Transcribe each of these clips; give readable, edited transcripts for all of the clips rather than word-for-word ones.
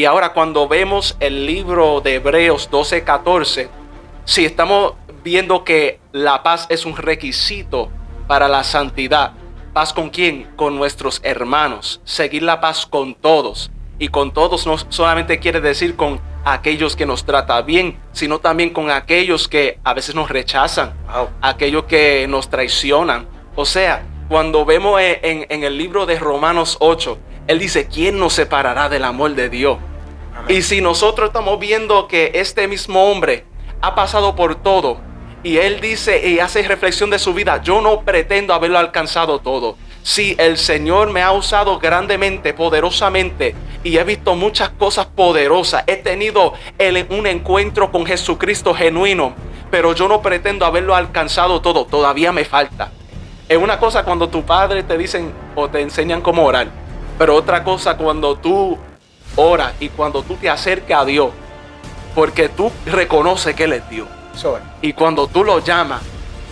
Y ahora cuando vemos el libro de Hebreos 12:14, si estamos viendo que la paz es un requisito para la santidad. ¿Paz con quién? Con nuestros hermanos. Seguir la paz con todos. Y con todos no solamente quiere decir con aquellos que nos tratan bien, sino también con aquellos que a veces nos rechazan, aquellos que nos traicionan. O sea, cuando vemos en el libro de Romanos 8, él dice, ¿quién nos separará del amor de Dios? Amén. Y si nosotros estamos viendo que este mismo hombre ha pasado por todo, y él dice y hace reflexión de su vida, yo no pretendo haberlo alcanzado todo. Sí, el Señor me ha usado grandemente, poderosamente, y he visto muchas cosas poderosas. He tenido un encuentro con Jesucristo genuino, pero yo no pretendo haberlo alcanzado todo. Todavía me falta. Es una cosa cuando tu padre te dicen o te enseñan cómo orar, pero otra cosa cuando tú oras y cuando tú te acercas a Dios, porque tú reconoces que Él es Dios. Y cuando tú lo llamas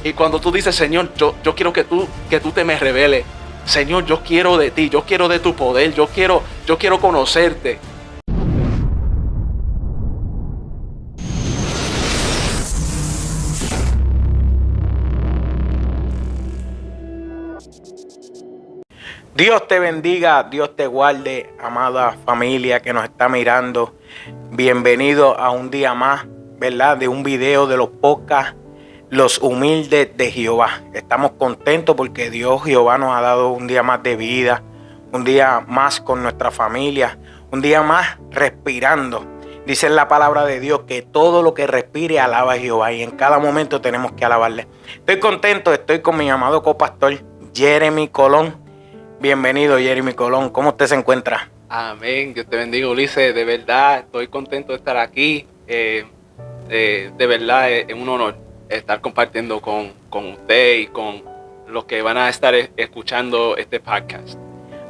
y cuando tú dices, Señor, yo quiero que tú te me reveles. Señor, yo quiero de ti, yo quiero de tu poder, yo quiero conocerte. Dios te bendiga, Dios te guarde, amada familia que nos está mirando. Bienvenido a un día más, ¿verdad? De un video de los podcasts, Los Humildes de Jehová. Estamos contentos porque Dios Jehová nos ha dado un día más de vida, un día más con nuestra familia, un día más respirando. Dice en la palabra de Dios que todo lo que respire alaba a Jehová y en cada momento tenemos que alabarle. Estoy contento, estoy con mi amado copastor Jeremy Colón. Bienvenido, Jeremy Colón. ¿Cómo usted se encuentra? Amén. Dios te bendiga, Ulises. De verdad, estoy contento de estar aquí. De verdad, es un honor estar compartiendo con usted y con los que van a estar escuchando este podcast.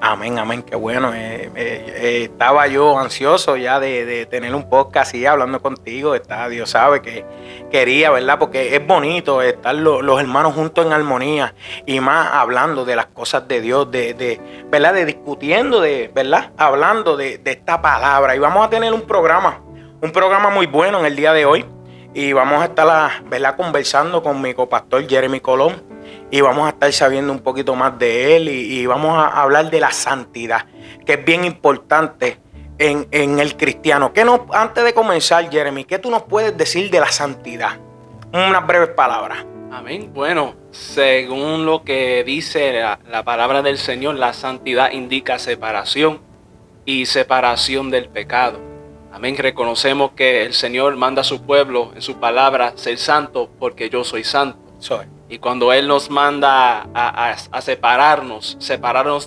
Amén, amén. Qué bueno. Estaba yo ansioso ya de tener un podcast así hablando contigo. Dios sabe que quería, ¿verdad? Porque es bonito estar los hermanos juntos en armonía y más hablando de las cosas de Dios, ¿verdad? De discutiendo, ¿verdad? Hablando de esta palabra. Y vamos a tener un programa muy bueno en el día de hoy. Y vamos a estar, ¿verdad? Conversando con mi copastor Jeremy Colón. Y vamos a estar sabiendo un poquito más de él y vamos a hablar de la santidad, que es bien importante en el cristiano. Antes de comenzar, Jeremy, ¿qué tú nos puedes decir de la santidad? Unas breves palabras. Amén. Bueno, según lo que dice la palabra del Señor, la santidad indica separación y separación del pecado. Amén. Reconocemos que el Señor manda a su pueblo en su palabra ser santo porque yo soy santo. Y cuando Él nos manda a separarnos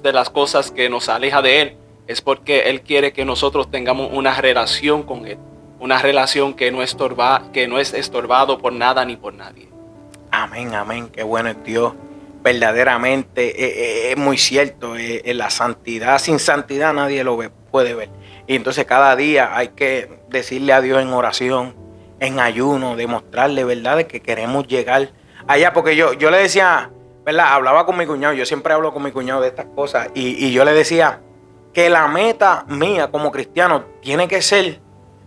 de las cosas que nos aleja de Él, es porque Él quiere que nosotros tengamos una relación con Él. Una relación que no es estorbado por nada ni por nadie. Amén, amén. Qué bueno es Dios. Verdaderamente es muy cierto. La santidad, sin santidad nadie lo puede ver. Y entonces cada día hay que decirle a Dios en oración, en ayuno, demostrarle, ¿verdad?, de que queremos llegar allá, porque yo le decía, ¿verdad? Hablaba con mi cuñado, yo siempre hablo con mi cuñado de estas cosas, y yo le decía que la meta mía como cristiano tiene que ser,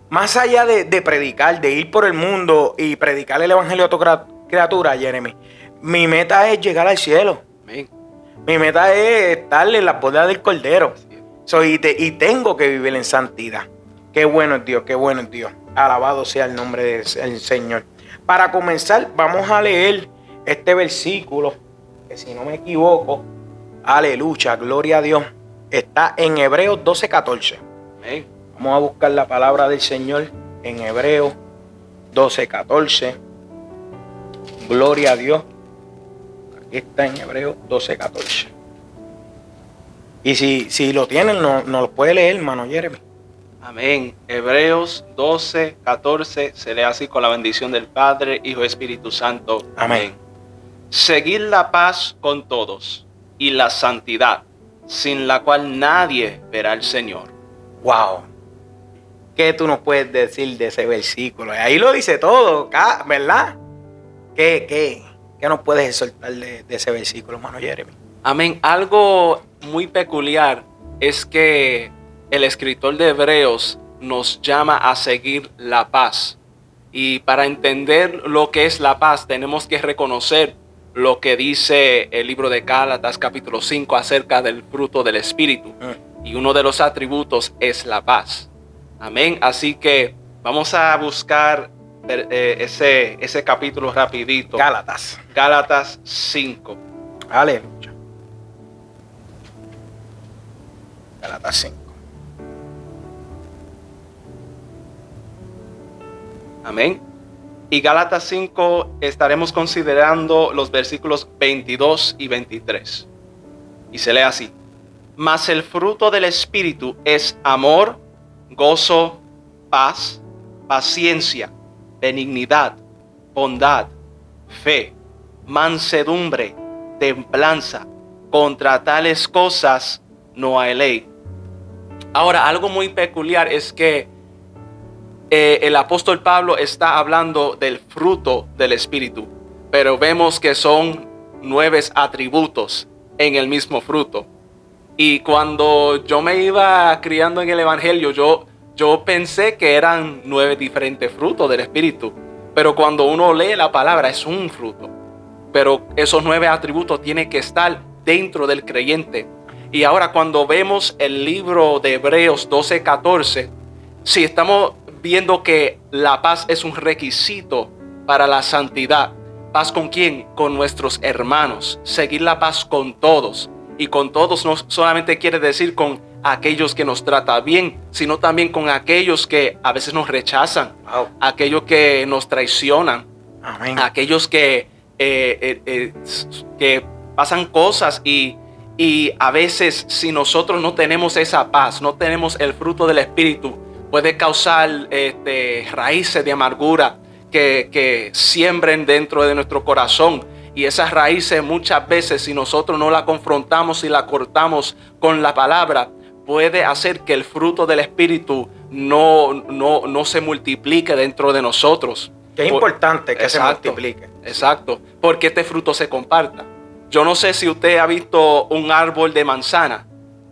más allá de predicar, de ir por el mundo y predicar el evangelio a otra criatura, Jeremy, mi meta es llegar al cielo. Amén. Mi meta es estar en la boda del Cordero. Y tengo que vivir en santidad. Qué bueno es Dios, qué bueno es Dios. Alabado sea el nombre del Señor. Para comenzar, vamos a leer este versículo, que si no me equivoco, aleluya, gloria a Dios, está en Hebreos 12:14. Amén. Vamos a buscar la palabra del Señor en Hebreos 12:14. Gloria a Dios. Aquí está en Hebreos 12:14. Y si lo tienen, no lo puede leer, hermano Jeremy. Amén. Hebreos 12:14 se lee así: con la bendición del Padre, Hijo y Espíritu Santo. Amén. Seguid la paz con todos y la santidad, sin la cual nadie verá al Señor. Wow. ¿Qué tú nos puedes decir de ese versículo? Ahí lo dice todo, ¿verdad? ¿Qué nos puedes exhortar de ese versículo, hermano Jeremy? Amén. Algo muy peculiar es que el escritor de Hebreos nos llama a seguir la paz. Y para entender lo que es la paz, tenemos que reconocer lo que dice el libro de Gálatas capítulo 5 acerca del fruto del Espíritu. Y uno de los atributos es la paz. Amén. Así que vamos a buscar ese capítulo rapidito. Gálatas 5. Aleluya. Gálatas 5. Amén. Y Gálatas 5 estaremos considerando los versículos 22 y 23. Y se lee así: mas el fruto del Espíritu es amor, gozo, paz, paciencia, benignidad, bondad, fe, mansedumbre, templanza. Contra tales cosas no hay ley. Ahora, algo muy peculiar es que el apóstol Pablo está hablando del fruto del Espíritu, pero vemos que son 9 atributos en el mismo fruto. Y cuando yo me iba criando en el Evangelio, yo pensé que eran 9 diferentes frutos del Espíritu, pero cuando uno lee la palabra es un fruto. Pero esos 9 atributos tienen que estar dentro del creyente. Y ahora cuando vemos el libro de Hebreos 12:14, si estamos viendo que la paz es un requisito para la santidad. ¿Paz con quién? Con nuestros hermanos. Seguir la paz con todos. Y con todos no solamente quiere decir con aquellos que nos tratan bien, sino también con aquellos que a veces nos rechazan, aquellos que nos traicionan, amén, aquellos que pasan cosas y a veces si nosotros no tenemos esa paz, no tenemos el fruto del Espíritu, puede causar raíces de amargura que siembren dentro de nuestro corazón. Y esas raíces muchas veces, si nosotros no la confrontamos y la cortamos con la palabra, puede hacer que el fruto del Espíritu no se multiplique dentro de nosotros. Que es importante que se multiplique. Exacto, porque este fruto se comparta. Yo no sé si usted ha visto un árbol de manzana.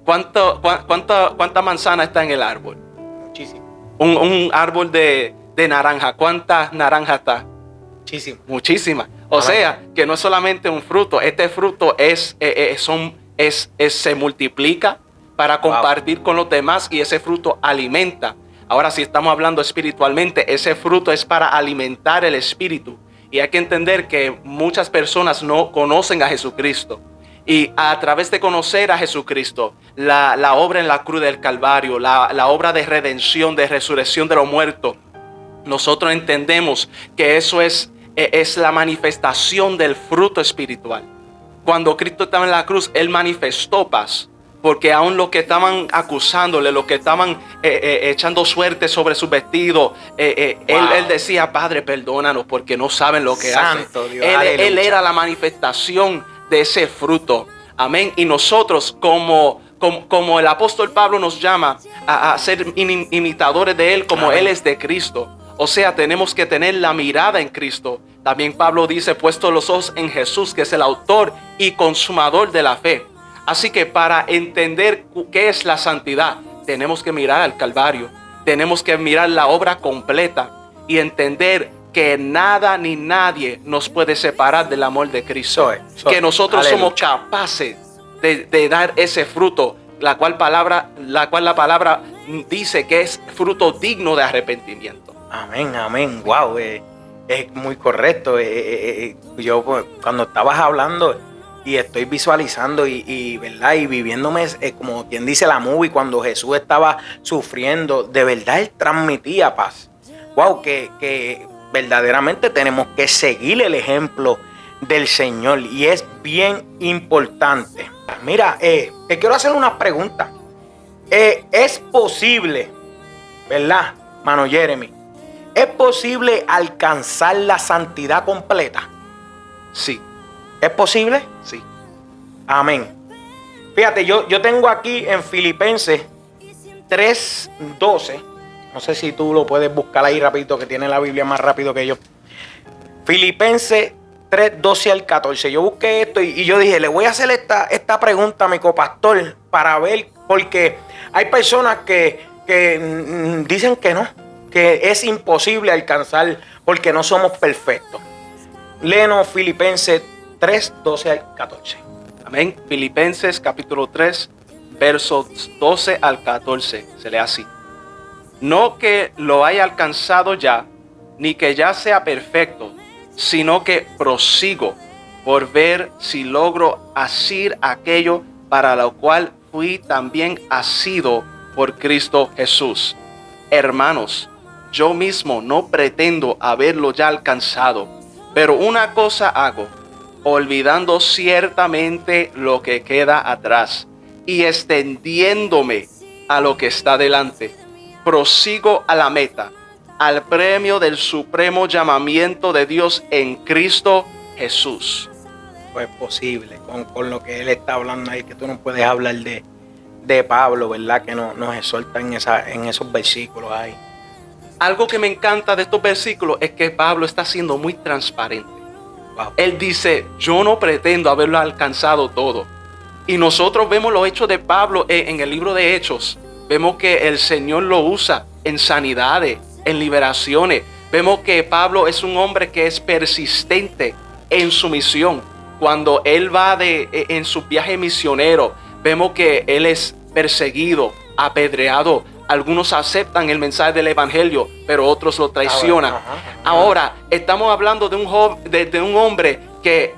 ¿Cuánta manzana está en el árbol? Muchísimo. Un árbol de naranja. ¿Cuántas naranjas está? Muchísimas. Muchísimas. O sea, que no es solamente un fruto. Este fruto se multiplica para compartir con los demás y ese fruto alimenta. Ahora, si estamos hablando espiritualmente, ese fruto es para alimentar el espíritu. Y hay que entender que muchas personas no conocen a Jesucristo. Y a través de conocer a Jesucristo, la obra en la cruz del Calvario, la obra de redención, de resurrección de los muertos, nosotros entendemos que eso es la manifestación del fruto espiritual. Cuando Cristo estaba en la cruz, Él manifestó paz. Porque aún los que estaban acusándole, los que estaban echando suerte sobre su vestido, él decía: Padre, perdónanos porque no saben lo que hacen. Dios, él era la manifestación de ese fruto. Amén. Y nosotros como el apóstol Pablo nos llama a ser imitadores de Él como amén, Él es de Cristo. O sea, tenemos que tener la mirada en Cristo. También Pablo dice: puesto los ojos en Jesús, que es el autor y consumador de la fe. Así que para entender qué es la santidad, tenemos que mirar al Calvario. Tenemos que mirar la obra completa y entender que nada ni nadie nos puede separar del amor de Cristo. Que nosotros somos capaces de dar ese fruto, la cual la palabra dice que es fruto digno de arrepentimiento. Amén, amén. Wow, es muy correcto. Yo cuando estabas hablando y estoy visualizando ¿verdad? Y viviéndome como quien dice la movie, cuando Jesús estaba sufriendo, de verdad Él transmitía paz. Wow, que verdaderamente tenemos que seguir el ejemplo del Señor y es bien importante. Mira, te quiero hacer una pregunta. ¿Es posible, verdad, mano Jeremy? ¿Es posible alcanzar la santidad completa? Sí. ¿Es posible? Sí. Amén. Fíjate, yo tengo aquí en Filipenses 3:12. No sé si tú lo puedes buscar ahí rapidito, que tiene la Biblia más rápido que yo. Filipenses 3:12 al 14. Yo busqué esto y yo dije, le voy a hacer esta pregunta a mi copastor para ver, porque hay personas que que dicen que no, que es imposible alcanzar porque no somos perfectos. Léenos Filipenses 3, 12 al 14. Amén. Filipenses capítulo 3, versos 12 al 14. Se lee así. No que lo haya alcanzado ya, ni que ya sea perfecto, sino que prosigo por ver si logro asir aquello para lo cual fui también asido por Cristo Jesús. Hermanos, yo mismo no pretendo haberlo ya alcanzado, pero una cosa hago, olvidando ciertamente lo que queda atrás y extendiéndome a lo que está delante. Prosigo a la meta, al premio del supremo llamamiento de Dios en Cristo Jesús. Pues posible, con lo que él está hablando ahí, que tú no puedes hablar de Pablo, ¿verdad? Que nos exhorta en esos versículos ahí. Algo que me encanta de estos versículos es que Pablo está siendo muy transparente. Wow. Él dice, yo no pretendo haberlo alcanzado todo. Y nosotros vemos los hechos de Pablo en el libro de Hechos. Vemos que el Señor lo usa en sanidades, en liberaciones. Vemos que Pablo es un hombre que es persistente en su misión. Cuando él va en su viaje misionero, vemos que él es perseguido, apedreado. Algunos aceptan el mensaje del evangelio, pero otros lo traicionan. Ahora, estamos hablando de un hombre que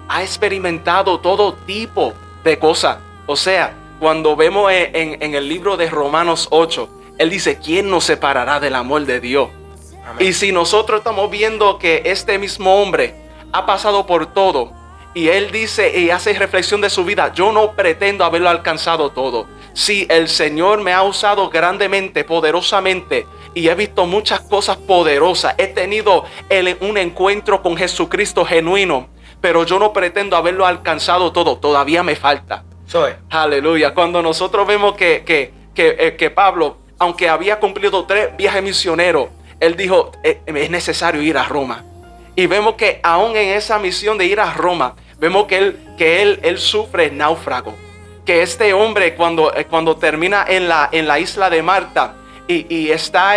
ha experimentado todo tipo de cosas. O sea, cuando vemos en el libro de Romanos 8, él dice, ¿quién nos separará del amor de Dios? Amén. Y si nosotros estamos viendo que este mismo hombre ha pasado por todo, y él dice y hace reflexión de su vida, yo no pretendo haberlo alcanzado todo. Sí, el Señor me ha usado grandemente, poderosamente, y he visto muchas cosas poderosas. He tenido un encuentro con Jesucristo genuino, pero yo no pretendo haberlo alcanzado todo. Todavía me falta. Aleluya. Cuando nosotros vemos que Pablo, aunque había cumplido 3 viajes misioneros, él dijo, es necesario ir a Roma. Y vemos que aún en esa misión de ir a Roma, vemos que él sufre náufrago. Que este hombre cuando termina en la isla de Malta y está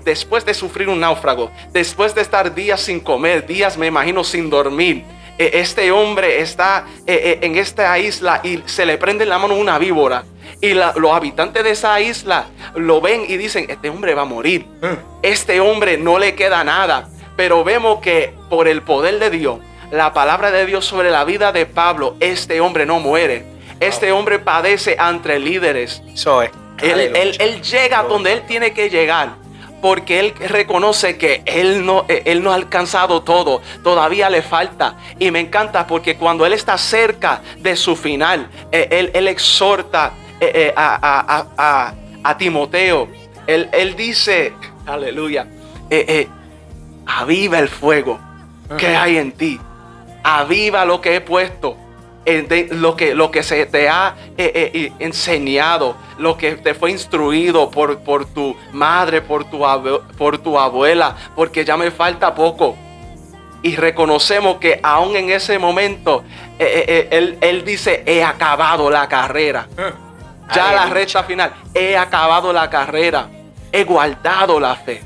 después de sufrir un náufrago, después de estar días sin comer, días me imagino sin dormir, este hombre está en esta isla y se le prende en la mano una víbora. Y los habitantes de esa isla lo ven y dicen, este hombre va a morir. Este hombre no le queda nada. Pero vemos que por el poder de Dios, la palabra de Dios sobre la vida de Pablo, este hombre no muere. Este hombre padece entre líderes. Él llega donde él tiene que llegar, porque él reconoce que él no ha alcanzado todo. Todavía le falta. Y me encanta porque cuando él está cerca de su final, él exhorta a Timoteo. Él dice, aleluya, aviva el fuego que hay en ti. Aviva lo que he puesto, lo que se te ha enseñado, lo que te fue instruido por tu madre, por tu abuela, porque ya me falta poco. Y reconocemos que aún en ese momento, él dice, he acabado la carrera. Ya la recta final, he acabado la carrera, he guardado la fe.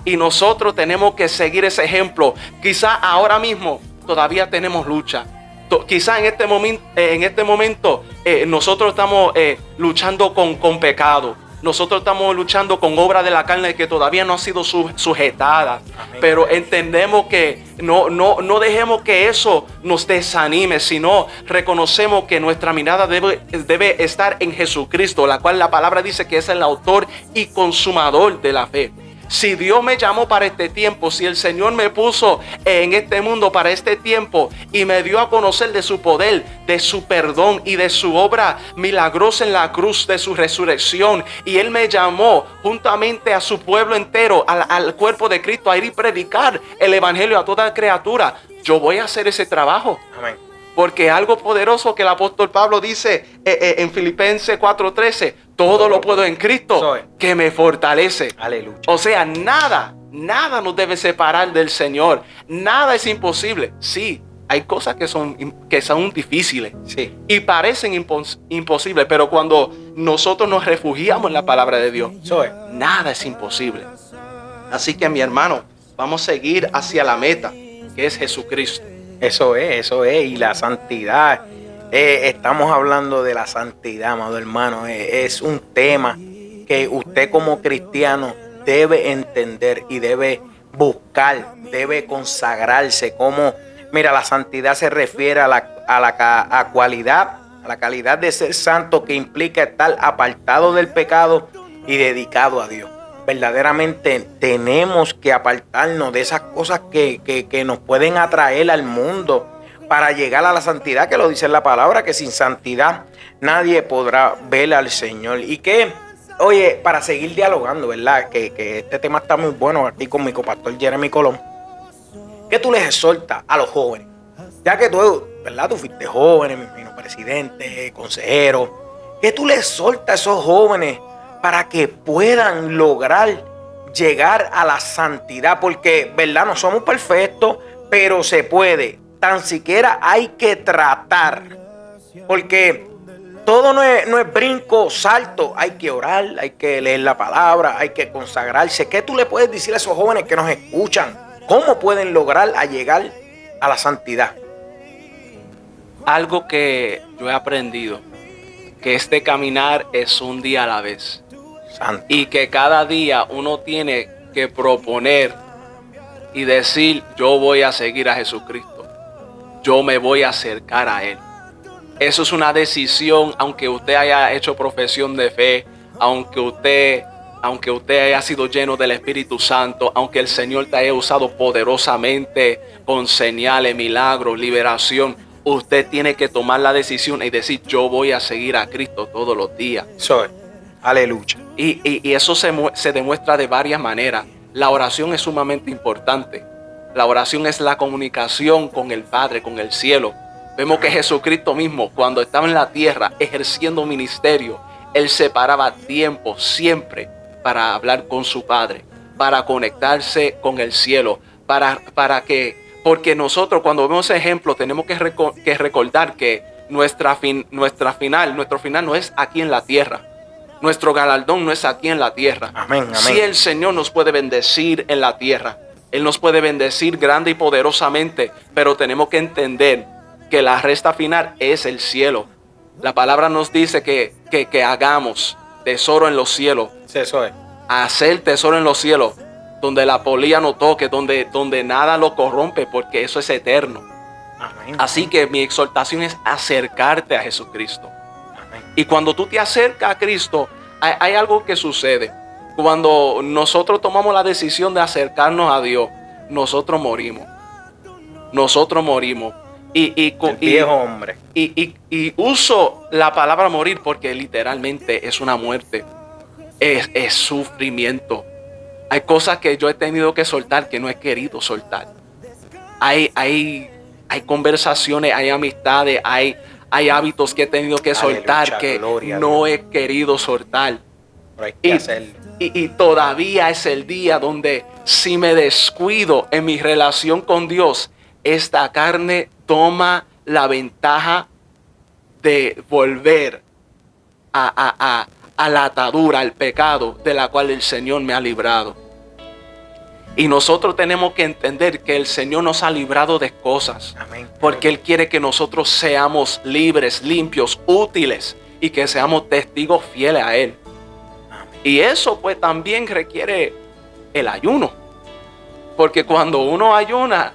Y nosotros tenemos que seguir ese ejemplo. Quizá ahora mismo todavía tenemos lucha. Quizá en este momento nosotros estamos luchando con pecado. Nosotros estamos luchando con obras de la carne que todavía no han sido sujetadas. Amén. Pero entendemos que no dejemos que eso nos desanime, sino reconocemos que nuestra mirada debe estar en Jesucristo, la cual la palabra dice que es el autor y consumador de la fe. Si Dios me llamó para este tiempo, si el Señor me puso en este mundo para este tiempo y me dio a conocer de su poder, de su perdón y de su obra milagrosa en la cruz, de su resurrección, y Él me llamó juntamente a su pueblo entero, al cuerpo de Cristo, a ir y predicar el evangelio a toda criatura, yo voy a hacer ese trabajo. Amén. Porque algo poderoso que el apóstol Pablo dice en Filipenses 4:13, todo lo puedo en Cristo que me fortalece. Aleluya. O sea, nada nos debe separar del Señor. Nada es imposible. Sí, hay cosas que son difíciles Sí. y parecen imposibles, pero cuando nosotros nos refugiamos en la palabra de Dios, Eso es. nada es imposible. Así que, mi hermano, vamos a seguir hacia la meta, que es Jesucristo. Eso es. Y la santidad. Estamos hablando de la santidad, amado hermano. Es un tema que usted como cristiano debe entender y debe buscar, debe consagrarse. Como, mira, la santidad se refiere a la cualidad, a la calidad de ser santo, que implica estar apartado del pecado y dedicado a Dios. Verdaderamente tenemos que apartarnos de esas cosas que nos pueden atraer al mundo para llegar a la santidad, que lo dice la palabra, que sin santidad nadie podrá ver al Señor. Y que, oye, para seguir dialogando, ¿verdad? Que este tema está muy bueno aquí con mi copastor Jeremy Colón. ¿Qué tú les exhortas a los jóvenes? Ya que tú, ¿verdad? Tú fuiste joven, mi presidente, consejero. ¿Qué tú les exhortas a esos jóvenes para que puedan lograr llegar a la santidad? Porque, ¿verdad? No somos perfectos, pero se puede. Tan siquiera hay que tratar. Porque todo no es brinco, salto. Hay que orar, hay que leer la palabra, hay que consagrarse. ¿Qué tú le puedes decir a esos jóvenes que nos escuchan? ¿Cómo pueden lograr llegar a la santidad? Algo que yo he aprendido, que este caminar es un día a la vez. Santo. Y que cada día uno tiene que proponer y decir, yo voy a seguir a Jesucristo. Yo me voy a acercar a Él. Eso es una decisión, aunque usted haya hecho profesión de fe, aunque usted haya sido lleno del Espíritu Santo, aunque el Señor te haya usado poderosamente con señales, milagros, liberación, usted tiene que tomar la decisión y decir, yo voy a seguir a Cristo todos los días. Eso es. Aleluya. Y eso se demuestra de varias maneras. La oración es sumamente importante. La oración es la comunicación con el Padre, con el cielo. Vemos que Jesucristo mismo, cuando estaba en la tierra ejerciendo ministerio, Él separaba tiempo siempre para hablar con su Padre, para conectarse con el cielo, porque nosotros cuando vemos ejemplo tenemos que recordar que nuestro final no es aquí en la tierra. Nuestro galardón no es aquí en la tierra. Amén, amén. Si el Señor nos puede bendecir en la tierra, Él nos puede bendecir grande y poderosamente, pero tenemos que entender que la resta final es el cielo. La palabra nos dice que hagamos tesoro en los cielos. Eso es. Hacer tesoro en los cielos, donde la polilla no toque, donde nada lo corrompe, porque eso es eterno. Amén. Así que mi exhortación es acercarte a Jesucristo. Amén. Y cuando tú te acercas a Cristo, hay algo que sucede. Cuando nosotros tomamos la decisión de acercarnos a Dios, nosotros morimos. Nosotros morimos. El viejo hombre. Y uso la palabra morir porque literalmente es una muerte. Es sufrimiento. Hay cosas que yo he tenido que soltar que no he querido soltar. Hay conversaciones, hay amistades, hay hábitos que he tenido que soltar. Aleluya, que no he querido soltar. Pero hay que hacerlo. Y todavía es el día donde si me descuido en mi relación con Dios, esta carne toma la ventaja de volver a la atadura, al pecado de la cual el Señor me ha librado. Y nosotros tenemos que entender que el Señor nos ha librado de cosas. Amén. Porque Él quiere que nosotros seamos libres, limpios, útiles y que seamos testigos fieles a Él. Y eso pues también requiere el ayuno. Porque cuando uno ayuna,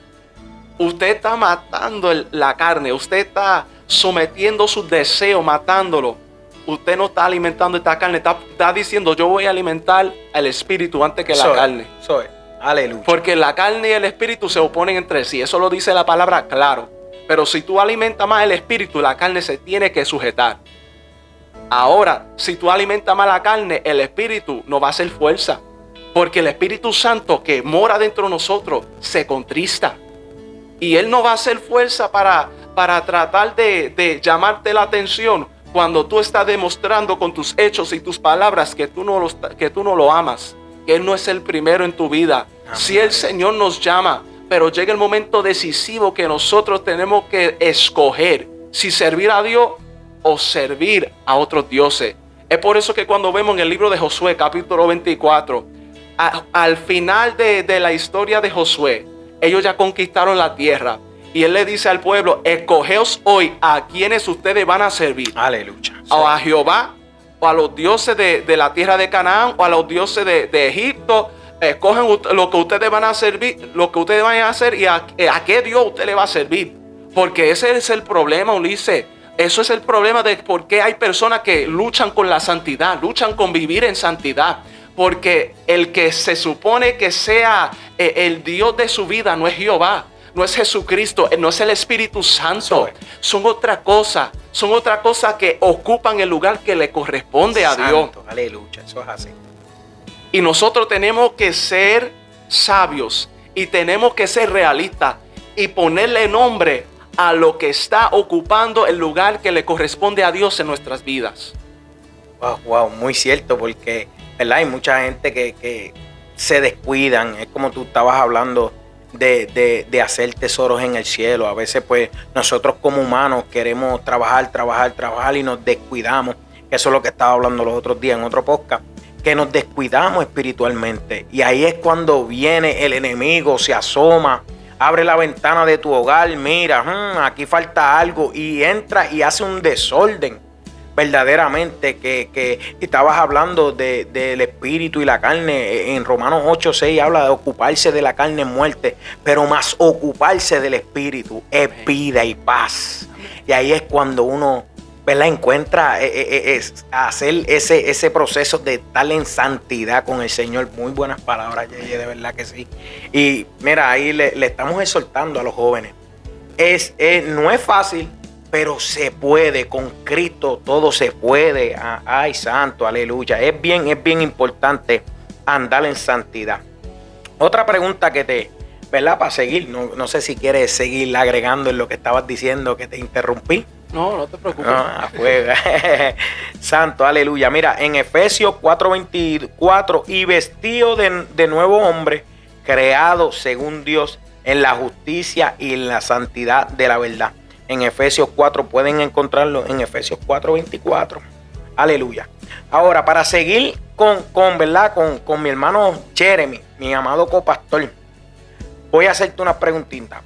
usted está matando la carne, usted está sometiendo sus deseos, matándolo. Usted no está alimentando esta carne, está diciendo yo voy a alimentar al espíritu antes que la carne. Eso es. Aleluya. Porque la carne y el espíritu se oponen entre sí, eso lo dice la palabra claro. Pero si tú alimentas más el espíritu, la carne se tiene que sujetar. Ahora, si tú alimentas más la carne, el espíritu no va a hacer fuerza. Porque el Espíritu Santo que mora dentro de nosotros se contrista. Y Él no va a hacer fuerza para tratar de llamarte la atención cuando tú estás demostrando con tus hechos y tus palabras que tú no lo amas. Que Él no es el primero en tu vida. Amén. Si el Señor nos llama, pero llega el momento decisivo que nosotros tenemos que escoger si servir a Dios o servir a otros dioses. Es por eso que cuando vemos en el libro de Josué, capítulo 24, al final de la historia de Josué, ellos ya conquistaron la tierra. Y él le dice al pueblo, escogeos hoy a quienes ustedes van a servir. Aleluya. O a Jehová, o a los dioses de la tierra de Canaán, o a los dioses de Egipto. Escogen lo que ustedes van a servir, lo que ustedes van a hacer y a qué Dios usted le va a servir. Porque ese es el problema, Ulises. Eso es el problema de por qué hay personas que luchan con la santidad, luchan con vivir en santidad. Porque el que se supone que sea el Dios de su vida no es Jehová, no es Jesucristo, no es el Espíritu Santo. Son otra cosa que ocupan el lugar que le corresponde a Dios. Aleluya, eso es así. Y nosotros tenemos que ser sabios y tenemos que ser realistas y ponerle nombre a lo que está ocupando el lugar que le corresponde a Dios en nuestras vidas. Wow, muy cierto, porque ¿verdad? Hay mucha gente que se descuidan. Es como tú estabas hablando de hacer tesoros en el cielo. A veces pues nosotros como humanos queremos trabajar y nos descuidamos. Eso es lo que estaba hablando los otros días en otro podcast, que nos descuidamos espiritualmente. Y ahí es cuando viene el enemigo, se asoma, abre la ventana de tu hogar, mira, aquí falta algo, y entra y hace un desorden. Verdaderamente, que estabas hablando del espíritu y la carne. En Romanos 8:6 habla de ocuparse de la carne en muerte, pero más ocuparse del espíritu es vida y paz. Y ahí es cuando uno, ¿verdad?, encuentra hacer ese proceso de estar en santidad con el Señor. Muy buenas palabras, Yeye, de verdad que sí. Y mira, ahí le estamos exhortando a los jóvenes. No es fácil, pero se puede. Con Cristo todo se puede. Ay, santo, aleluya. Es bien importante andar en santidad. Otra pregunta ¿verdad?, para seguir. No sé si quieres seguir agregando en lo que estabas diciendo, que te interrumpí. No te preocupes. Pues, santo, aleluya. Mira, en Efesios 4:24, y vestido de nuevo hombre, creado según Dios en la justicia y en la santidad de la verdad. En Efesios 4, pueden encontrarlo en Efesios 4:24. Aleluya. Ahora, para seguir ¿verdad?, con mi hermano Jeremy, mi amado copastor, voy a hacerte unas preguntitas.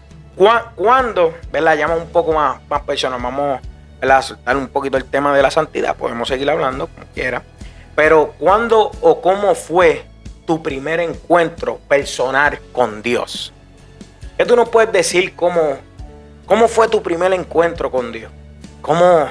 ¿Cuándo, ¿verdad?, llama un poco más personal? Vamos, ¿verdad?, a soltar un poquito el tema de la santidad. Podemos seguir hablando como quiera. Pero ¿cuándo o cómo fue tu primer encuentro personal con Dios? ¿Qué tú nos puedes decir? ¿Cómo fue tu primer encuentro con Dios? ¿Cómo?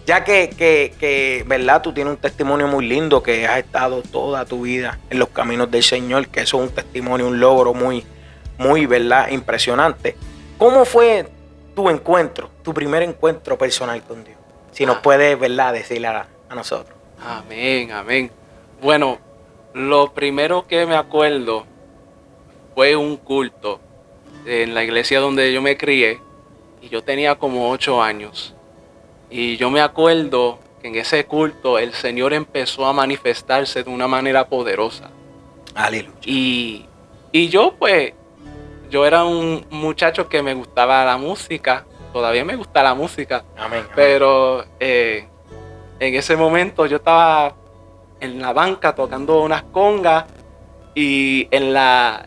Ya que ¿verdad?, tú tienes un testimonio muy lindo, que has estado toda tu vida en los caminos del Señor, que eso es un testimonio, un logro muy, ¿verdad?, impresionante. ¿Cómo fue tu primer encuentro personal con Dios? Si nos puedes, ¿verdad?, decirle a nosotros. Amén. Bueno, lo primero que me acuerdo fue un culto en la iglesia donde yo me crié, y yo tenía como 8 años. Y yo me acuerdo que en ese culto el Señor empezó a manifestarse de una manera poderosa. Aleluya. Y yo pues, yo era un muchacho que me gustaba la música. Todavía me gusta la música. Amén. Pero en ese momento yo estaba en la banca tocando unas congas, y la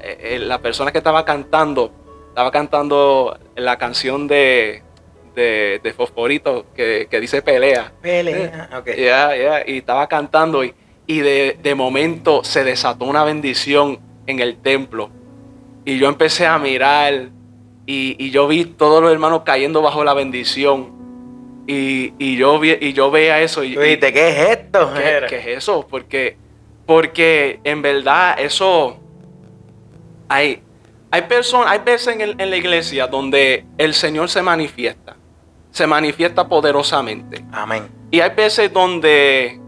persona que estaba cantando la canción de Fosforito que dice pelea. Okay. Y estaba cantando y de momento se desató una bendición en el templo. Y yo empecé a mirar y yo vi todos los hermanos cayendo bajo la bendición. Y yo veía eso. ¿Tú dijiste, qué es esto? ¿Qué es eso? Porque en verdad eso hay veces en la iglesia donde el Señor se manifiesta poderosamente. Amén. Y hay veces donde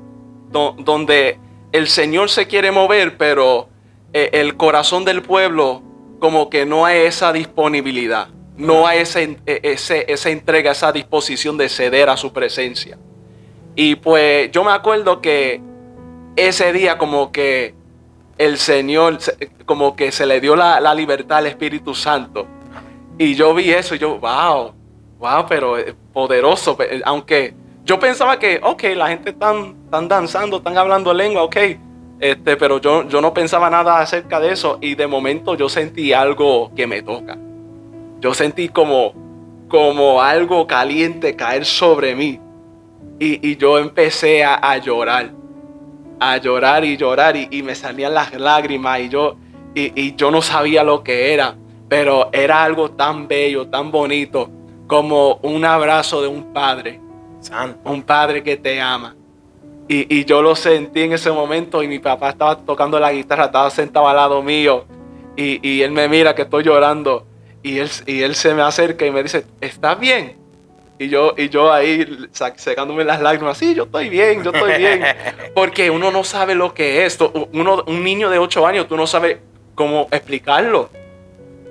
el Señor se quiere mover, pero el corazón del pueblo como que no hay esa disponibilidad, no hay esa entrega, esa disposición de ceder a su presencia. Y pues yo me acuerdo que ese día como que el Señor, como que se le dio la libertad al Espíritu Santo. Y yo vi eso y yo, wow, pero poderoso. Aunque yo pensaba que, ok, la gente están danzando, están hablando lengua, ok. Pero yo no pensaba nada acerca de eso. Y de momento yo sentí algo que me toca. Yo sentí como algo caliente caer sobre mí. Y yo empecé a llorar. A llorar y me salían las lágrimas. Y yo no sabía lo que era. Pero era algo tan bello, tan bonito, como un abrazo de un padre. Santo. Un padre que te ama. Y yo lo sentí en ese momento y mi papá estaba tocando la guitarra, estaba sentado al lado mío. Y él me mira que estoy llorando. Y él se me acerca y me dice, ¿estás bien? Y yo ahí secándome las lágrimas, sí, yo estoy bien. Porque uno no sabe lo que es. Un niño de 8 años, tú no sabes cómo explicarlo.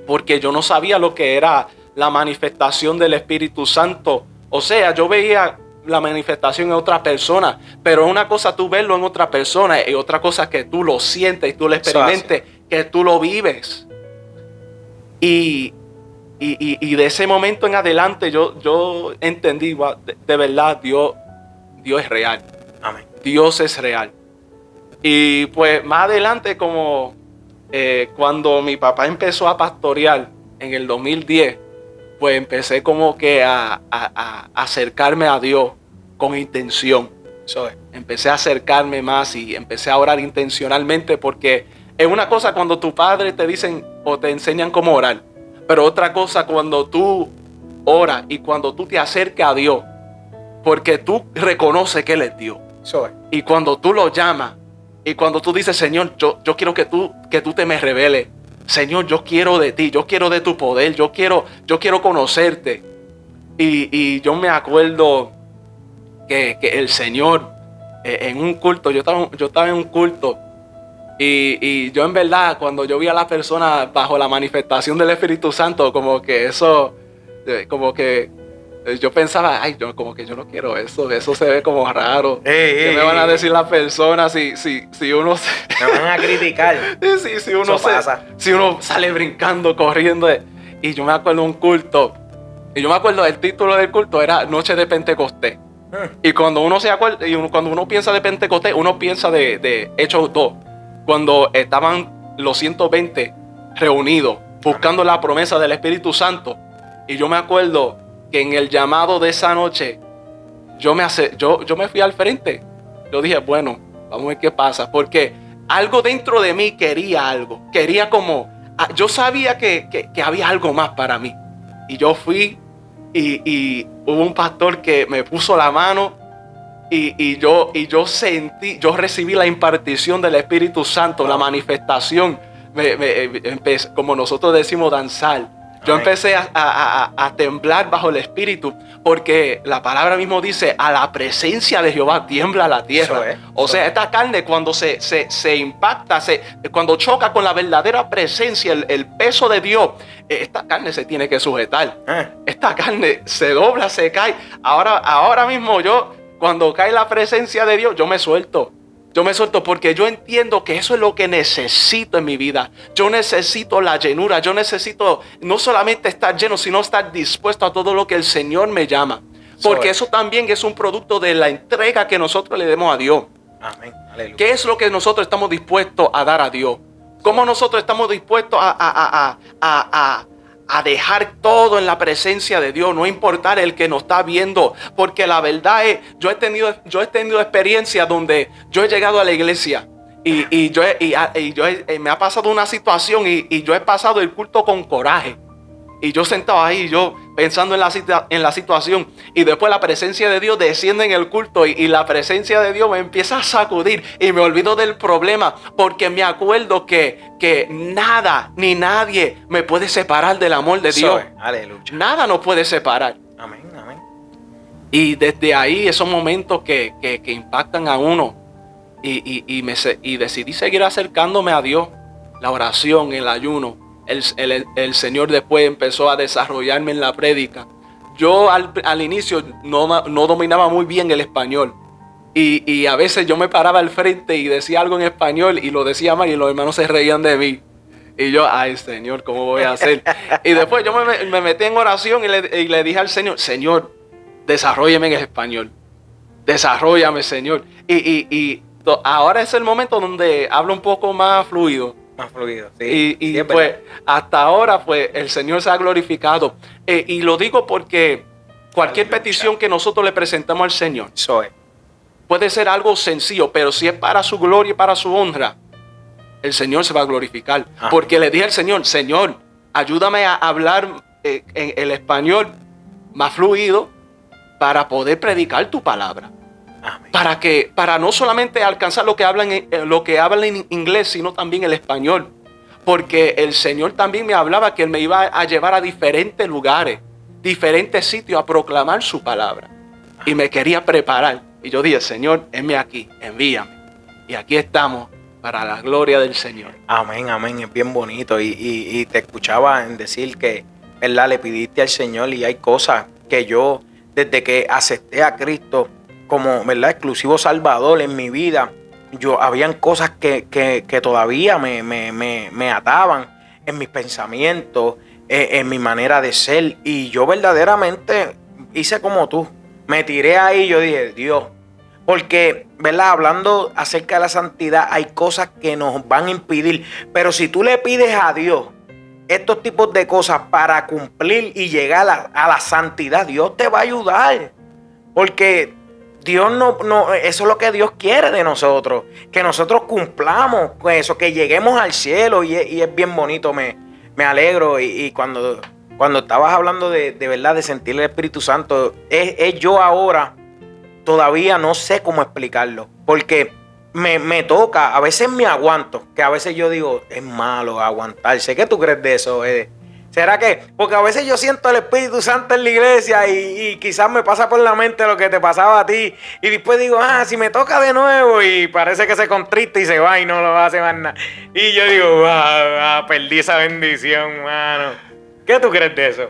Porque yo no sabía lo que era la manifestación del Espíritu Santo. O sea, yo veía la manifestación en otra persona, pero una cosa tú verlo en otra persona y otra cosa que tú lo sientes y tú lo experimentes, que tú lo vives. Y de ese momento en adelante yo entendí, de verdad, Dios es real. Amén. Dios es real. Y pues más adelante, como cuando mi papá empezó a pastorear en el 2010, pues empecé como que a acercarme a Dios con intención. Eso es. Empecé a acercarme más y empecé a orar intencionalmente, porque es una cosa cuando tus padres te dicen o te enseñan cómo orar, pero otra cosa cuando tú oras y cuando tú te acercas a Dios, porque tú reconoces que Él es Dios. Eso es. Y cuando tú lo llamas y cuando tú dices, Señor, yo quiero que tú te me reveles. Señor, yo quiero de ti, yo quiero de tu poder, yo quiero conocerte. Y yo me acuerdo que el Señor, en un culto, yo estaba en un culto, y yo en verdad, cuando yo vi a las personas bajo la manifestación del Espíritu Santo, como que eso, como que yo pensaba, como que yo no quiero eso se ve como raro. ¿Qué me van a decir las personas si uno me van a criticar? si uno sale brincando, corriendo. Y yo me acuerdo de un culto, y yo me acuerdo el título del culto era Noche de Pentecostés. Y cuando uno cuando uno piensa de Pentecostés, uno piensa de Hechos 2, cuando estaban los 120 reunidos buscando la promesa del Espíritu Santo. Y yo me acuerdo que en el llamado de esa noche yo me fui al frente. Yo dije, bueno, vamos a ver qué pasa, porque algo dentro de mí quería algo, yo sabía que había algo más para mí. Y yo fui y hubo un pastor que me puso la mano y yo recibí la impartición del Espíritu Santo, la manifestación, empecé, como nosotros decimos, danzar. Yo empecé a temblar bajo el Espíritu, porque la palabra mismo dice, a la presencia de Jehová tiembla la tierra. O sea, esta carne cuando se impacta, cuando choca con la verdadera presencia, el peso de Dios, esta carne se tiene que sujetar. Esta carne se dobla, se cae. Ahora mismo cuando cae la presencia de Dios, yo me suelto porque yo entiendo que eso es lo que necesito en mi vida. Yo necesito la llenura. Yo necesito no solamente estar lleno, sino estar dispuesto a todo lo que el Señor me llama. Porque eso también es un producto de la entrega que nosotros le demos a Dios. Amén. Aleluya. ¿Qué es lo que nosotros estamos dispuestos a dar a Dios? ¿Cómo nosotros estamos dispuestos a dejar todo en la presencia de Dios, no importar el que nos está viendo? Porque la verdad es, yo he tenido experiencias donde yo he llegado a la iglesia y me ha pasado una situación y yo he pasado el culto con coraje. Y yo sentado ahí, yo pensando en la situación, y después la presencia de Dios desciende en el culto y la presencia de Dios me empieza a sacudir y me olvido del problema, porque me acuerdo que nada ni nadie me puede separar del amor de Dios. Aleluya. Nada nos puede separar. Amén, amén. Y desde ahí, esos momentos que impactan a uno, y decidí seguir acercándome a Dios, la oración, el ayuno. El Señor después empezó a desarrollarme en la prédica. Yo al inicio no dominaba muy bien el español. Y a veces yo me paraba al frente y decía algo en español y lo decía mal y los hermanos se reían de mí. Y yo, ay Señor, ¿cómo voy a hacer? Y después yo me metí en oración y le dije al Señor, Señor, desarróllame en el español. Desarróllame, Señor. Ahora es el momento donde hablo un poco más fluido. Más fluido, sí. Y Sí, pues hasta ahora pues el Señor se ha glorificado. Y lo digo porque cualquier petición que nosotros le presentamos al Señor eso es. puede ser algo sencillo, pero si es para su gloria y para su honra, el Señor se va a glorificar. Ajá. Porque le dije al Señor, Señor, ayúdame a hablar en el español más fluido para poder predicar tu palabra. Amén. Para no solamente alcanzar lo que hablan en inglés, sino también el español. Porque el Señor también me hablaba que Él me iba a llevar a diferentes lugares, diferentes sitios a proclamar su palabra. Y me quería preparar. Y yo dije, Señor, heme aquí, envíame. Y aquí estamos para la gloria del Señor. Amén, amén. Es bien bonito. Y te escuchaba en decir que, ¿verdad? Le pidiste al Señor y hay cosas que yo, desde que acepté a Cristo como, ¿verdad? Exclusivo Salvador en mi vida, habían cosas que todavía me ataban en mis pensamientos, en mi manera de ser. Y yo verdaderamente hice como tú. Me tiré ahí y yo dije, Dios, porque, ¿verdad? Hablando acerca de la santidad, hay cosas que nos van a impedir. Pero si tú le pides a Dios estos tipos de cosas para cumplir y llegar a la santidad, Dios te va a ayudar. Porque Dios no, eso es lo que Dios quiere de nosotros. Que nosotros cumplamos con eso, que lleguemos al cielo. Y es bien bonito, me alegro. Y cuando estabas hablando de verdad, de sentir el Espíritu Santo, es yo ahora todavía no sé cómo explicarlo. Porque me toca, a veces me aguanto, que a veces yo digo, es malo aguantarse. ¿Qué tú crees de eso, Ede? ¿Será que? Porque a veces yo siento el Espíritu Santo en la iglesia y quizás me pasa por la mente lo que te pasaba a ti. Y después digo, si me toca de nuevo, y parece que se contrista y se va y no lo hace más nada. Y yo digo, perdí esa bendición, mano. ¿Qué tú crees de eso?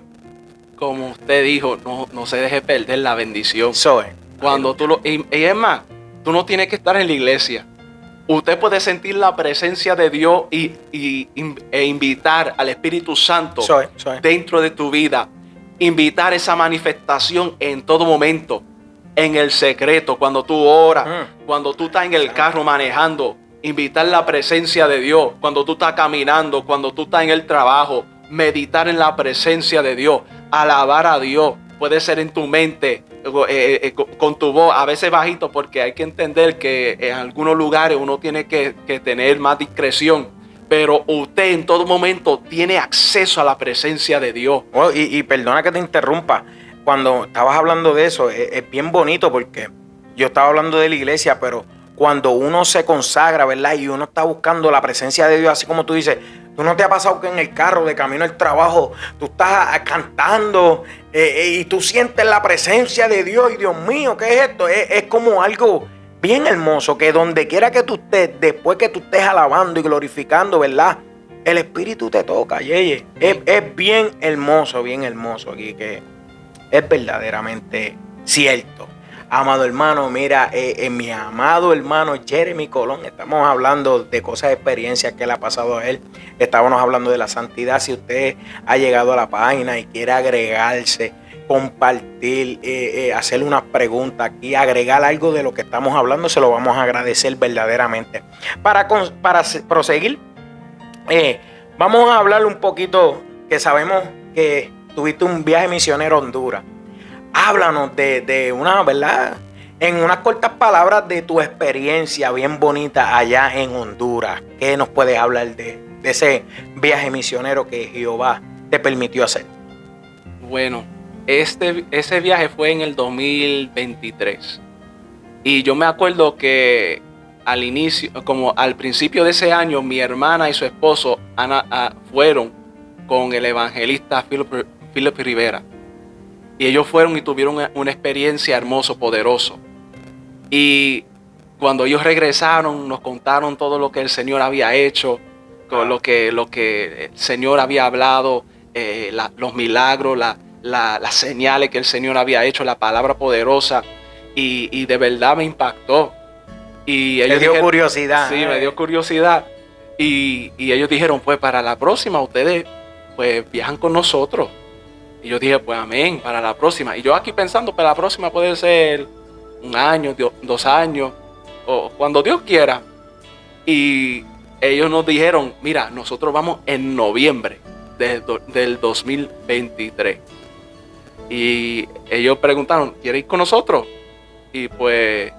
Como usted dijo, no se deje perder la bendición. Eso es. Cuando y es más, tú no tienes que estar en la iglesia. Usted puede sentir la presencia de Dios e invitar al Espíritu Santo dentro de tu vida. Invitar esa manifestación en todo momento. En el secreto, cuando tú oras, cuando tú estás en el carro manejando. Invitar la presencia de Dios. Cuando tú estás caminando, cuando tú estás en el trabajo. Meditar en la presencia de Dios. Alabar a Dios. Puede ser en tu mente, con tu voz, a veces bajito, porque hay que entender que en algunos lugares uno tiene que tener más discreción. Pero usted en todo momento tiene acceso a la presencia de Dios. Oh, y perdona que te interrumpa. Cuando estabas hablando de eso, es bien bonito porque yo estaba hablando de la iglesia, pero cuando uno se consagra, ¿verdad? Y uno está buscando la presencia de Dios, así como tú dices, ¿tú no te ha pasado que en el carro de camino al trabajo tú estás cantando y tú sientes la presencia de Dios? Y Dios mío, ¿qué es esto? Es como algo bien hermoso, que donde quiera que tú estés, después que tú estés alabando y glorificando, ¿verdad? El Espíritu te toca, Yeye. Es bien hermoso aquí, que es verdaderamente cierto. Amado hermano, mira, mi amado hermano Jeremy Colón, estamos hablando de cosas, experiencias que le ha pasado a él. Estábamos hablando de la santidad. Si usted ha llegado a la página y quiere agregarse, compartir, hacerle unas preguntas aquí, agregar algo de lo que estamos hablando, se lo vamos a agradecer verdaderamente. Para proseguir, vamos a hablar un poquito, que sabemos que tuviste un viaje misionero a Honduras. Háblanos de una, ¿verdad? En unas cortas palabras de tu experiencia bien bonita allá en Honduras. ¿Qué nos puedes hablar de ese viaje misionero que Jehová te permitió hacer? Bueno, ese viaje fue en el 2023. Y yo me acuerdo que al principio de ese año, mi hermana y su esposo Ana fueron con el evangelista Philip Rivera. Y ellos fueron y tuvieron una experiencia hermosa, poderosa. Y cuando ellos regresaron, nos contaron todo lo que el Señor había hecho, lo que el Señor había hablado, los milagros, las señales que el Señor había hecho, la palabra poderosa. y de verdad me impactó. Y ellos dio curiosidad. Sí, me dio curiosidad. Y ellos dijeron, pues para la próxima ustedes pues viajan con nosotros. Y yo dije, pues amén, para la próxima. Y yo aquí pensando, para la próxima puede ser 1 año, 2 años, o cuando Dios quiera. Y ellos nos dijeron, mira, nosotros vamos en noviembre del 2023. Y ellos preguntaron, ¿quiere ir con nosotros? Y pues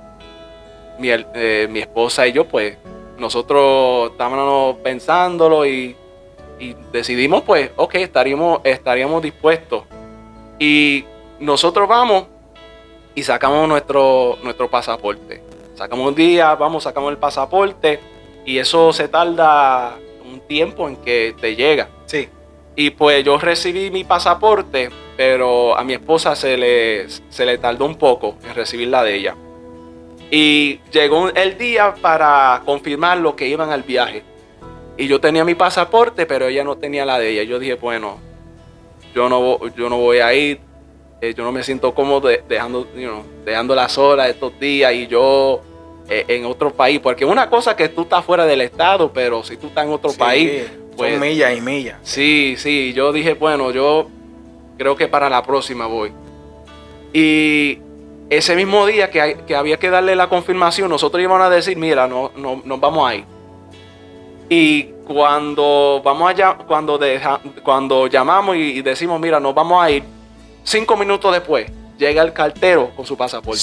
mi esposa y yo, pues nosotros estábamos pensándolo y decidimos, pues, ok, estaríamos dispuestos. Y nosotros vamos y sacamos nuestro pasaporte. Sacamos un día, sacamos el pasaporte y eso se tarda un tiempo en que te llega. Sí. Y pues yo recibí mi pasaporte, pero a mi esposa se le tardó un poco en recibir la de ella. Y llegó el día para confirmar lo que iban al viaje. Y yo tenía mi pasaporte, pero ella no tenía la de ella. Yo dije, bueno, yo no voy a ir. Yo no me siento cómodo dejándola sola estos días y yo en otro país. Porque una cosa que tú estás fuera del estado, pero si tú estás en otro país, pues son millas y millas. Sí. Yo dije, bueno, yo creo que para la próxima voy. Y ese mismo día que había que darle la confirmación, nosotros íbamos a decir, mira, no nos vamos a ir. Y cuando llamamos y decimos, mira, nos vamos a ir, 5 minutos después, llega el cartero con su pasaporte.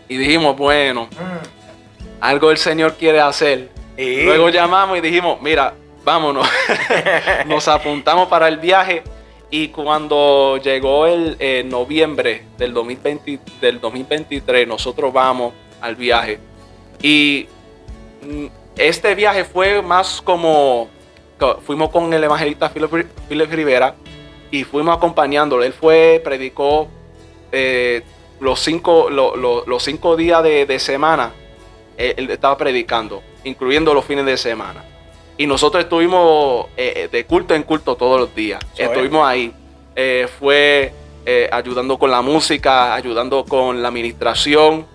Y dijimos, bueno, algo el Señor quiere hacer. Luego llamamos y dijimos, mira, vámonos. Nos apuntamos para el viaje. Y cuando llegó el noviembre del 2023, nosotros vamos al viaje. Y este viaje fue más como, fuimos con el evangelista Philip Rivera y fuimos acompañándolo. Él predicó los 5 días de semana. Él estaba predicando, incluyendo los fines de semana. Y nosotros estuvimos de culto en culto todos los días. Estuvimos ahí. Fue ayudando con la música, ayudando con la administración.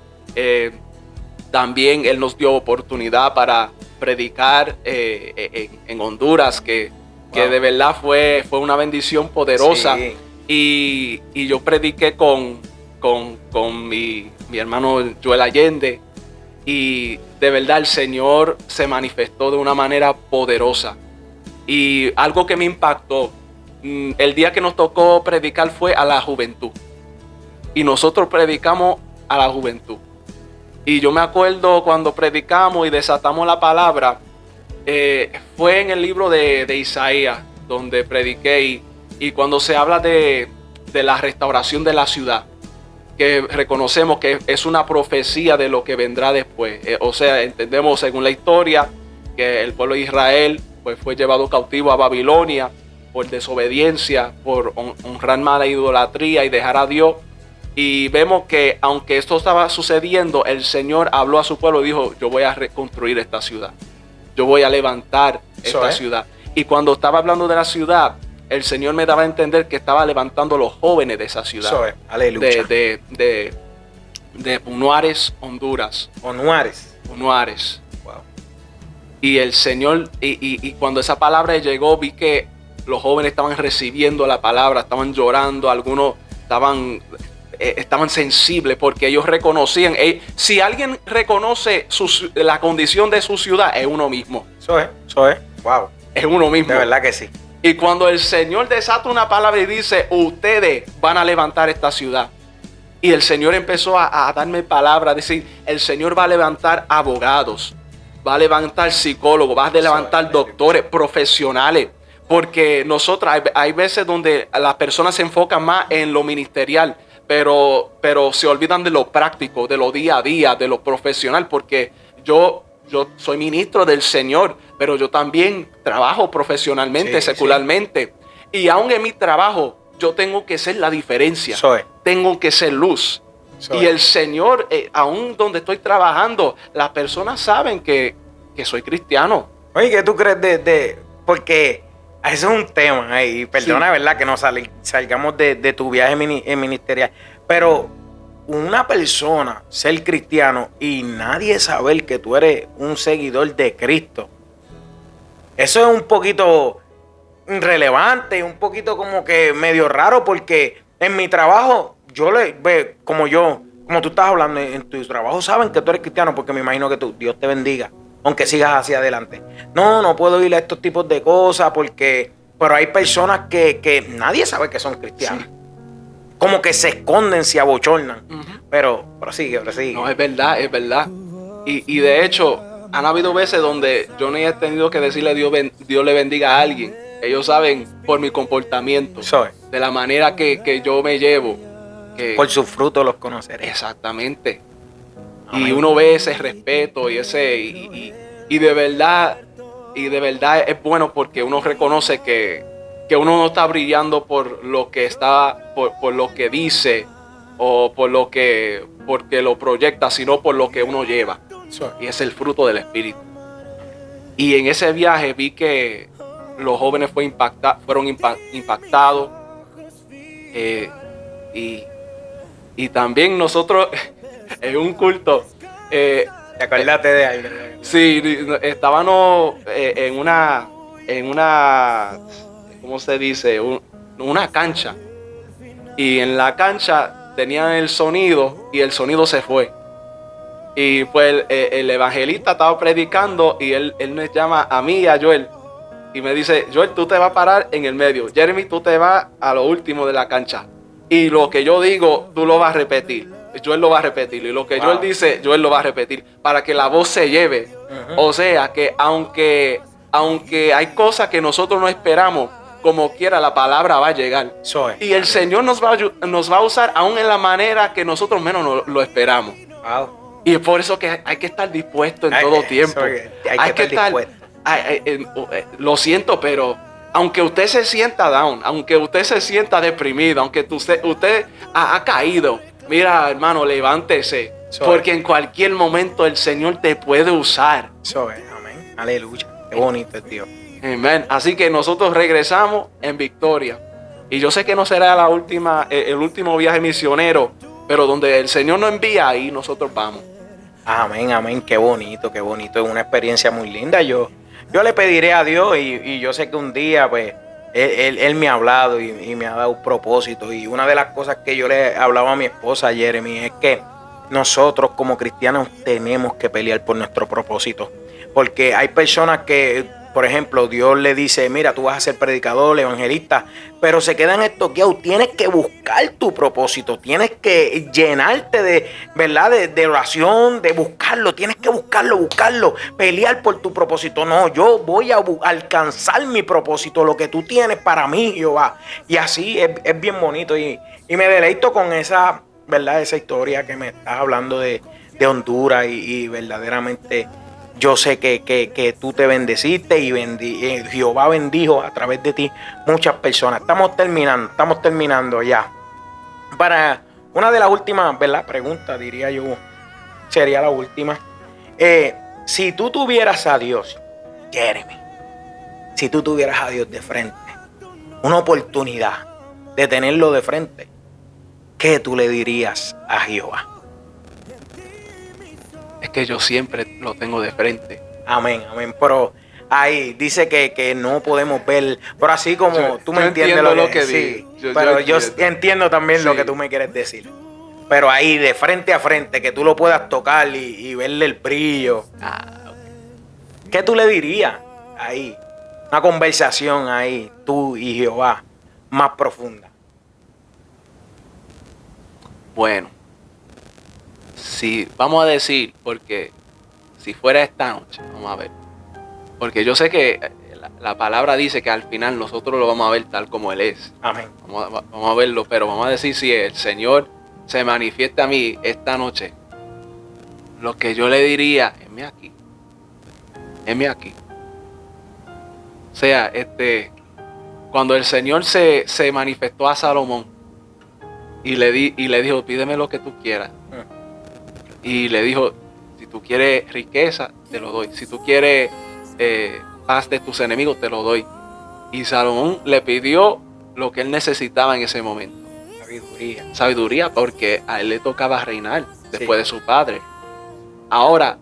También él nos dio oportunidad para predicar en Honduras, que de verdad fue una bendición poderosa. Sí. Y yo prediqué con mi hermano Joel Allende. Y de verdad el Señor se manifestó de una manera poderosa. Y algo que me impactó, el día que nos tocó predicar fue a la juventud. Y nosotros predicamos a la juventud. Y yo me acuerdo cuando predicamos y desatamos la palabra, fue en el libro de Isaías donde prediqué. Y cuando se habla de la restauración de la ciudad, que reconocemos que es una profecía de lo que vendrá después. O sea, entendemos según la historia que el pueblo de Israel pues, fue llevado cautivo a Babilonia por desobediencia, por honrar mala idolatría y dejar a Dios. Y vemos que aunque esto estaba sucediendo, el Señor habló a su pueblo y dijo, yo voy a reconstruir esta ciudad. Yo voy a levantar esta ciudad. Y cuando estaba hablando de la ciudad, el Señor me daba a entender que estaba levantando a los jóvenes de esa ciudad. Aleluya. De Punuares, Honduras. Punuares. Wow. Y el Señor, y cuando esa palabra llegó, vi que los jóvenes estaban recibiendo la palabra, estaban llorando, algunos estaban sensibles porque ellos reconocían. Si alguien reconoce la condición de su ciudad, es uno mismo. Eso es. Wow. Es uno mismo. De verdad que sí. Y cuando el Señor desata una palabra y dice, ustedes van a levantar esta ciudad. Y el Señor empezó a darme palabras, decir, el Señor va a levantar abogados, va a levantar psicólogos, va a levantar doctores, profesionales. Porque nosotros, hay veces donde las personas se enfocan más en lo ministerial, pero se olvidan de lo práctico, de lo día a día, de lo profesional. Porque yo soy ministro del Señor, pero yo también trabajo profesionalmente, secularmente. Sí. Y aún en mi trabajo, yo tengo que ser la diferencia. Tengo que ser luz. Y el Señor, aún donde estoy trabajando, las personas saben que soy cristiano. Oye, ¿qué tú crees porque ese es un tema, y perdona, ¿verdad? Que no salgamos de tu viaje ministerial. Pero una persona ser cristiano y nadie saber que tú eres un seguidor de Cristo, eso es un poquito irrelevante, un poquito como que medio raro, porque en mi trabajo, como tú estás hablando, en tu trabajo saben que tú eres cristiano, porque me imagino que Dios te bendiga, aunque sigas hacia adelante. No puedo ir a estos tipos de cosas, pero hay personas que nadie sabe que son cristianos. Sí. Como que se esconden, se abochornan. Pero prosigue. No, es verdad. Y de hecho, han habido veces donde yo ni he tenido que decirle Dios le bendiga a alguien. Ellos saben por mi comportamiento, de la manera que yo me llevo. Por sus frutos los conoceré. Exactamente. Amén. Y uno ve ese respeto y de verdad es bueno, porque uno reconoce que uno no está brillando por lo que está, por lo que dice o porque lo proyecta, sino por lo que uno lleva. Y es el fruto del Espíritu. Y en ese viaje vi que los jóvenes fueron impactados. Y también nosotros en un culto. ¿Te acordaste de ahí? Sí, estábamos en una, ¿cómo se dice? Una cancha. Y en la cancha tenían el sonido y el sonido se fue. Y pues el evangelista estaba predicando y él me llama a mí y a Joel. Y me dice, Joel, tú te vas a parar en el medio. Jeremy, tú te vas a lo último de la cancha. Y lo que yo digo, tú lo vas a repetir. Joel lo va a repetir. Y lo que Joel dice, Joel lo va a repetir. Para que la voz se lleve. O sea, que aunque hay cosas que nosotros no esperamos, como quiera la palabra va a llegar. Y el Señor nos va a usar aún en la manera que nosotros menos lo esperamos. Y es por eso que hay que estar dispuesto en todo tiempo. Hay que estar dispuesto. Lo siento, pero aunque usted se sienta down, aunque usted se sienta deprimido, aunque usted ha caído, mira, hermano, levántese. Porque en cualquier momento el Señor te puede usar. Amén. Aleluya. Qué bonito es Dios. Amén. Así que nosotros regresamos en victoria. Y yo sé que no será el último viaje misionero, pero donde el Señor nos envía, ahí nosotros vamos. Amén. Qué bonito. Es una experiencia muy linda. Yo le pediré a Dios y yo sé que un día, pues, Él me ha hablado y me ha dado un propósito. Y una de las cosas que yo le hablaba a mi esposa, Jeremy, es que nosotros como cristianos tenemos que pelear por nuestro propósito. Porque hay personas que, por ejemplo, Dios le dice, mira, tú vas a ser predicador, evangelista, pero se quedan estoqueados. Tienes que buscar tu propósito, tienes que llenarte de, ¿verdad? De oración, de buscarlo, tienes que buscarlo, pelear por tu propósito. No, yo voy a alcanzar mi propósito, lo que tú tienes para mí, Jehová. Y así es bien bonito y me deleito con esa, ¿verdad? Esa historia que me estás hablando de Honduras y verdaderamente yo sé que tú te bendeciste y Jehová bendijo a través de ti muchas personas. Estamos terminando ya. Para una de las últimas, ¿verdad? Preguntas, diría yo, sería la última. Si tú tuvieras a Dios, Jeremy, si tú tuvieras a Dios de frente, una oportunidad de tenerlo de frente, ¿qué tú le dirías a Jehová? Es que yo siempre lo tengo de frente. Amén. Pero ahí dice que no podemos ver, pero así como tú me entiendes lo que sí, pero yo entiendo también lo que tú me quieres decir. Pero ahí de frente a frente, que tú lo puedas tocar y verle el brillo. Okay. ¿Qué tú le dirías ahí? Una conversación ahí, tú y Jehová, más profunda. Bueno. Sí, vamos a decir, porque si fuera esta noche, vamos a ver. Porque yo sé que la palabra dice que al final nosotros lo vamos a ver tal como Él es. Amén. Vamos a verlo, pero vamos a decir, si el Señor se manifiesta a mí esta noche, lo que yo le diría, heme aquí. O sea, cuando el Señor se manifestó a Salomón y le dijo, pídeme lo que tú quieras. Y le dijo, si tú quieres riqueza, te lo doy. Si tú quieres paz de tus enemigos, te lo doy. Y Salomón le pidió lo que él necesitaba en ese momento. Sabiduría. Sabiduría, porque a él le tocaba reinar después de su padre. Ahora,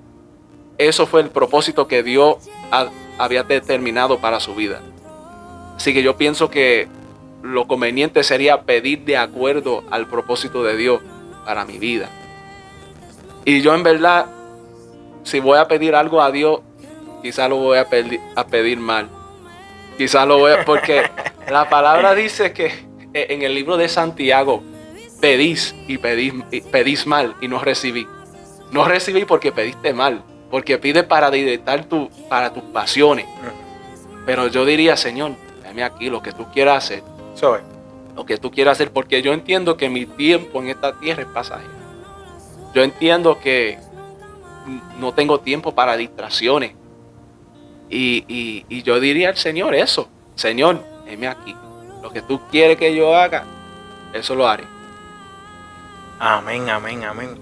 eso fue el propósito que Dios había determinado para su vida. Así que yo pienso que lo conveniente sería pedir de acuerdo al propósito de Dios para mi vida. Y yo en verdad, si voy a pedir algo a Dios, quizás lo voy a pedir mal. Quizás lo voy a... Porque la palabra dice que en el libro de Santiago, pedís y pedís mal y no recibí. No recibí porque pediste mal, porque pides para directar para tus pasiones. Pero yo diría, Señor, dame aquí lo que tú quieras hacer. Soy. Lo que tú quieras hacer, porque yo entiendo que mi tiempo en esta tierra es pasajero. Yo entiendo que no tengo tiempo para distracciones. Y yo diría al Señor eso. Señor, heme aquí. Lo que tú quieres que yo haga, eso lo haré. Amén, amén, amén.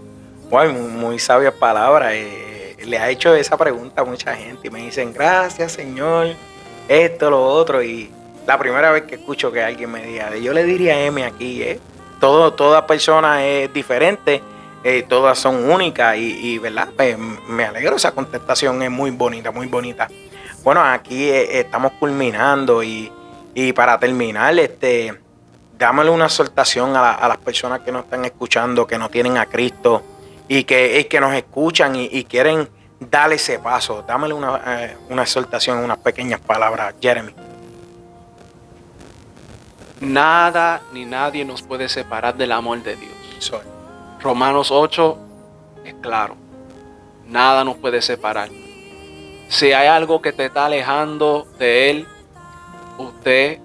Wow, muy sabia palabra. Le ha hecho esa pregunta a mucha gente y me dicen, gracias Señor, esto, lo otro. Y la primera vez que escucho que alguien me diga, yo le diría M aquí, toda persona es diferente, todas son únicas y ¿verdad? Pues, me alegro, esa contestación es muy bonita, muy bonita. Bueno, aquí estamos culminando y para terminar, dámosle una exhortación a las personas que nos están escuchando, que no tienen a Cristo y que nos escuchan y quieren darle ese paso. Dámosle una exhortación, unas pequeñas palabras, Jeremy. Nada ni nadie nos puede separar del amor de Dios. Soy. Romanos 8 es claro. Nada nos puede separar. Si hay algo que te está alejando de Él, usted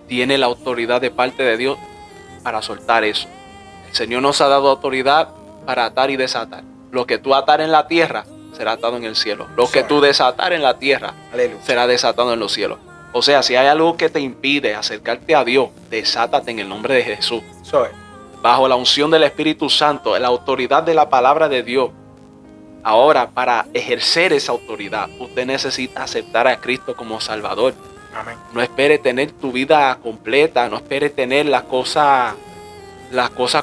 tiene la autoridad de parte de Dios para soltar eso. El Señor nos ha dado autoridad para atar y desatar. Lo que tú atar en la tierra será atado en el cielo. Lo que tú desatar en la tierra será desatado en los cielos. O sea, si hay algo que te impide acercarte a Dios, desátate en el nombre de Jesús. Bajo la unción del Espíritu Santo, la autoridad de la palabra de Dios. Ahora, para ejercer esa autoridad, usted necesita aceptar a Cristo como Salvador. Amén. No espere tener tu vida completa, no espere tener las cosas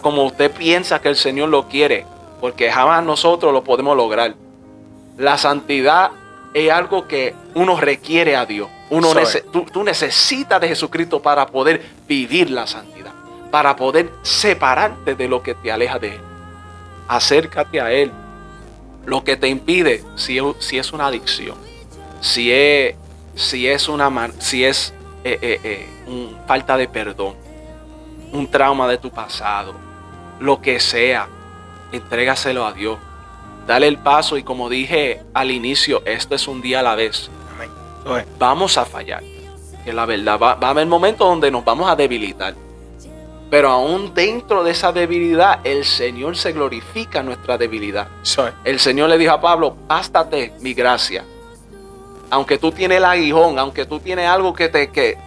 como usted piensa que el Señor lo quiere, porque jamás nosotros lo podemos lograr. La santidad es algo que uno requiere a Dios. Tú necesitas de Jesucristo para poder vivir la santidad, para poder separarte de lo que te aleja de Él. Acércate a Él. Lo que te impide, si es una adicción, si es falta de perdón, un trauma de tu pasado, lo que sea, entrégaselo a Dios. Dale el paso y como dije al inicio, esto es un día a la vez. Amén. Vamos a fallar, que la verdad va a haber momentos donde nos vamos a debilitar. Pero aún dentro de esa debilidad, el Señor se glorifica en nuestra debilidad. El Señor le dijo a Pablo, bástate mi gracia. Aunque tú tienes el aguijón, aunque tú tienes algo que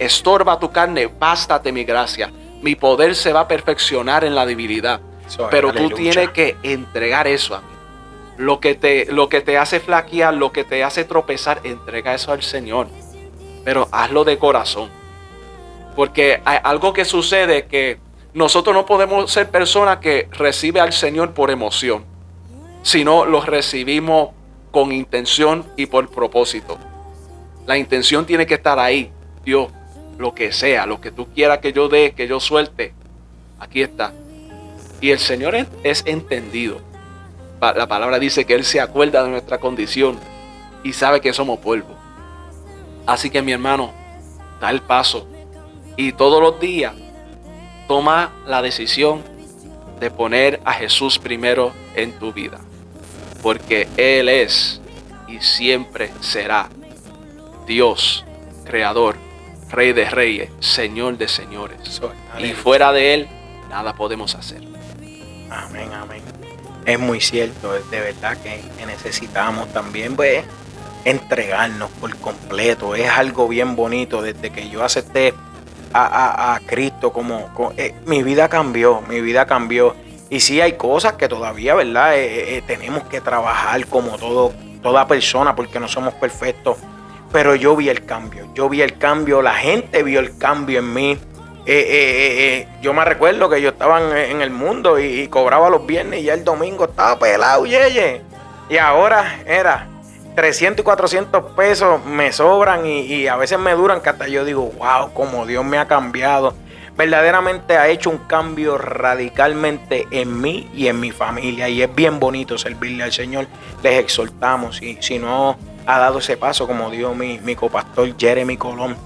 estorba tu carne, bástate mi gracia. Mi poder se va a perfeccionar en la debilidad. Pero aleluya. Tú tienes que entregar eso a mí. Lo que te hace flaquear, lo que te hace tropezar, entrega eso al Señor. Pero hazlo de corazón. Porque hay algo que sucede que nosotros no podemos ser personas que reciben al Señor por emoción, sino lo recibimos con intención y por propósito. La intención tiene que estar ahí. Dios, lo que sea, lo que tú quieras que yo dé, que yo suelte, aquí está. Y el Señor es entendido. La palabra dice que Él se acuerda de nuestra condición y sabe que somos polvo. Así que mi hermano, da el paso. Y todos los días toma la decisión de poner a Jesús primero en tu vida. Porque Él es y siempre será Dios, Creador, Rey de Reyes, Señor de Señores. Y fuera de Él, nada podemos hacer. Amén, amén. Es muy cierto, de verdad que necesitamos también pues, entregarnos por completo. Es algo bien bonito desde que yo acepté a Cristo mi vida cambió. Y sí hay cosas que todavía, ¿verdad? Tenemos que trabajar como toda persona porque no somos perfectos. Pero yo vi el cambio, la gente vio el cambio en mí yo me recuerdo que yo estaba en el mundo y cobraba los viernes y ya el domingo estaba pelado, yeye. Y ahora era 300 y 400 pesos me sobran y a veces me duran que hasta yo digo, wow, como Dios me ha cambiado. Verdaderamente ha hecho un cambio radicalmente en mí y en mi familia. Y es bien bonito servirle al Señor. Les exhortamos. Y si no ha dado ese paso, como dijo mi copastor Jeremy Colón,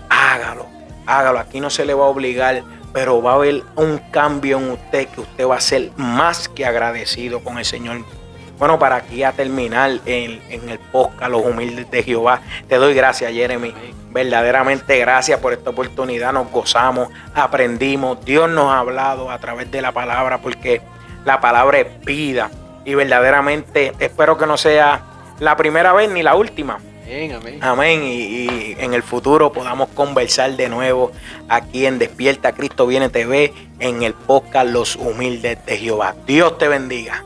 hágalo. Aquí no se le va a obligar, pero va a haber un cambio en usted que usted va a ser más que agradecido con el Señor. Bueno, para aquí a terminar en el podcast Los Humildes de Jehová, te doy gracias, Jeremy. Verdaderamente gracias por esta oportunidad. Nos gozamos, aprendimos. Dios nos ha hablado a través de la palabra, porque la palabra es vida. Y verdaderamente espero que no sea la primera vez ni la última. Amén. Amén. Y en el futuro podamos conversar de nuevo aquí en Despierta Cristo Viene TV, en el podcast Los Humildes de Jehová. Dios te bendiga.